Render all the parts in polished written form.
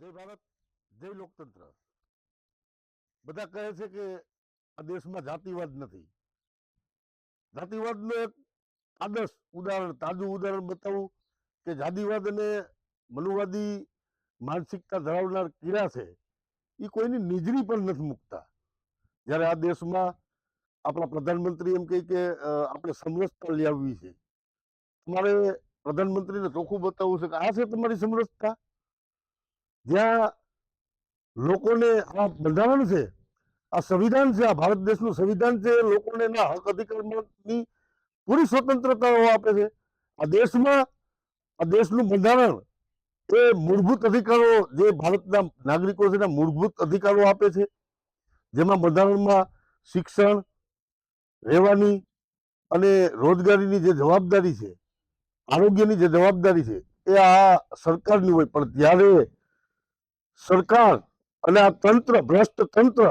જય ભારત, જય લોકતંત્ર. બધા કહે છે કે આ દેશમાં જાતિવાદ નથી. જાતિવાદનું એક આદર્શ ઉદાહરણ, તાજું ઉદાહરણ બતાવું કે જાતિવાદ અને મનુવાદી માનસિકતા ધરાવનાર કીડા છે એ કોઈની નિજરી પણ નથી મૂકતા. જ્યારે આ દેશમાં આપણા પ્રધાનમંત્રી એમ કહે કે આપણે સમરસતા લઈ આવવી છે, તમારે પ્રધાનમંત્રીને ચોખ્ખું બતાવવું છે કે આ છે તમારી સમરસતા. જ્યાં લોકોને આ બંધારણ છે, આ સંવિધાન છે, આ ભારત દેશનું સંવિધાન છે, લોકોને એના હક અધિકારની પૂરી સ્વતંત્રતાઓ આપે છે. આ દેશમાં આ દેશનું બંધારણ એ મૂળભૂત અધિકારો જે ભારતના નાગરિકો છે એના મૂળભૂત અધિકારો આપે છે, જેમાં બંધારણમાં શિક્ષણ, રહેવાની અને રોજગારીની જે જવાબદારી છે, આરોગ્યની જે જવાબદારી છે એ આ સરકારની હોય. પણ ત્યારે સરકાર અને આ તંત્ર, ભ્રષ્ટ તંત્ર,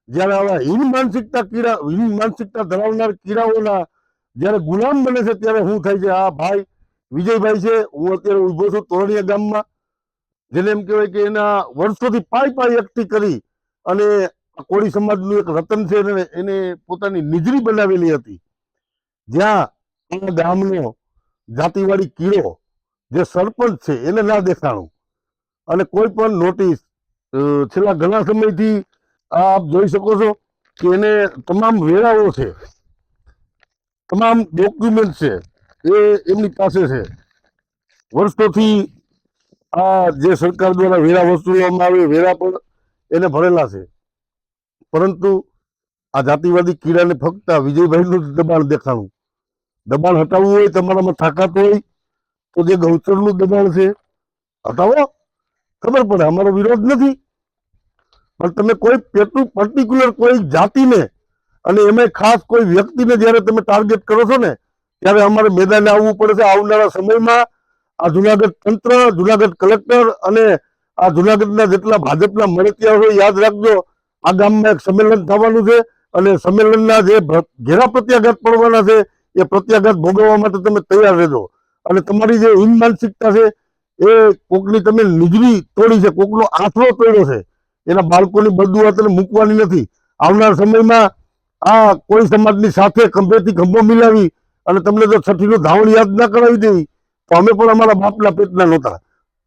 જ્યારે આવા હીન માનસિકતા ધરાવનાર કીડાઓના જ્યારે ગુલામ બને છે ત્યારે શું થાય છે. આ ભાઈ વિજયભાઈ છે, હું અત્યારે ઉભો છું તોરણીયા ગામમાં, જેને એમ કહેવાય કે એના વર્ષોથી પાઈ એકઠી કરી અને કોળી સમાજનું એક રતન છે એને પોતાની નિજરી બનાવેલી હતી. જ્યાં આ ગામનો જાતિવાડી કીડો જે સરપંચ છે એને ના દેખાણું અને કોઈ પણ નોટિસ છેલ્લા ઘણા સમયથી આપ જોઈ શકો છો કે એને તમામ વેરાઓ છે, તમામ ડોક્યુમેન્ટ છે એ એમની પાસે છે. વર્ષોથી આ જે સરકાર દ્વારા વેરા વસૂલવામાં આવે વેરા પણ એને ભરેલા છે. પરંતુ આ જાતિવાદી કીડાને ફક્ત વિજયભાઈનું જ દબાણ દેખાણું. દબાણ હટાવવું હોય, તમારામાં તાકાત હોય તો જે ગૌચરનું દબાણ છે હટાવો, ખબર પડે અમારો વિરોધ નથી. પણ તમે કોઈ પર્ટિક્યુલર કોઈ જાતિને અને એમાં ખાસ કોઈ વ્યક્તિને જ્યારે તમે ટાર્ગેટ કરો છો ને ત્યારે અમારે મેદાને આવવું પડે છે. આવનારા સમયમાં આ જુનાગઢ તંત્ર, જુનાગઢ કલેક્ટર અને આ જુનાગઢના જેટલા ભાજપના મળતિયા હોય યાદ રાખજો, આ ગામમાં એક સંમેલન થવાનું છે અને સંમેલનના જે ઘેરા પ્રત્યાઘાત પડવાના છે એ પ્રત્યાઘાત ભોગવવા માટે તમે તૈયાર રહેજો. અને તમારી જે હીન માનસિકતા છે એ કોકની તમે નિજરી તોડી છે, કોકનો આશરો તોડ્યો છે, એના બાળકોની બદુઆ તને મૂકવાની નથી. આવનાર સમયમાં આ કોઈ સમાજની સાથે ખંભેથી ખંભો મિલાવી અને તમને જો છઠ્ઠીનું ધાવણ યાદ ના કરાવી દેવી તો અમે પણ અમારા બાપના પેટના નહોતા.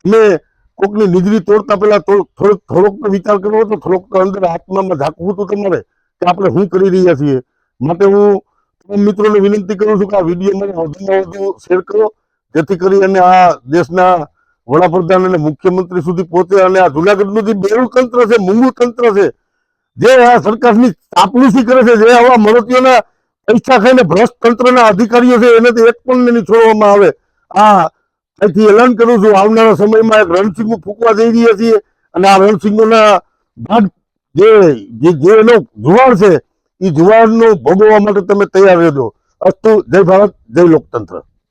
મેં કોકની નિજરી તોડતા પહેલા થોડોક વિચાર કરવો હતો, થોડોક અંદર આત્મામાં ઝાંકવું હતું તમારે કે આપણે શું કરી રહ્યા છીએ. માટે હું તમામ મિત્રોને વિનંતી કરું છું કે આ વિડીયો મને વધુમાં વધુ શેર કરો, જેથી કરી અને આ દેશના વડાપ્રધાન અને મુખ્યમંત્રી સુધી પહોંચે અને આ જુનાગઢનું જે બેરું તંત્ર છે, મૂંગું તંત્ર છે, જે આ સરકારની ચાપલુસી કરે છે, જે આવા મળતીઓના પૈસા ખાઈને ભ્રષ્ટ તંત્રના અધિકારીઓ છે એને તો એક પણ નહીં છોડવામાં આવે. આ અહીંથી એલાન કરું છું, આવનારા સમયમાં એક રણસિંગો ફૂંકવા જઈ રહ્યા છીએ અને આ રણસિંગોના ભાગ જે એનો જુવાળ છે એ જુવાળનો ભોગવવા માટે તમે તૈયાર રહેજો. અસ્તુ. જય ભારત, જય લોકતંત્ર.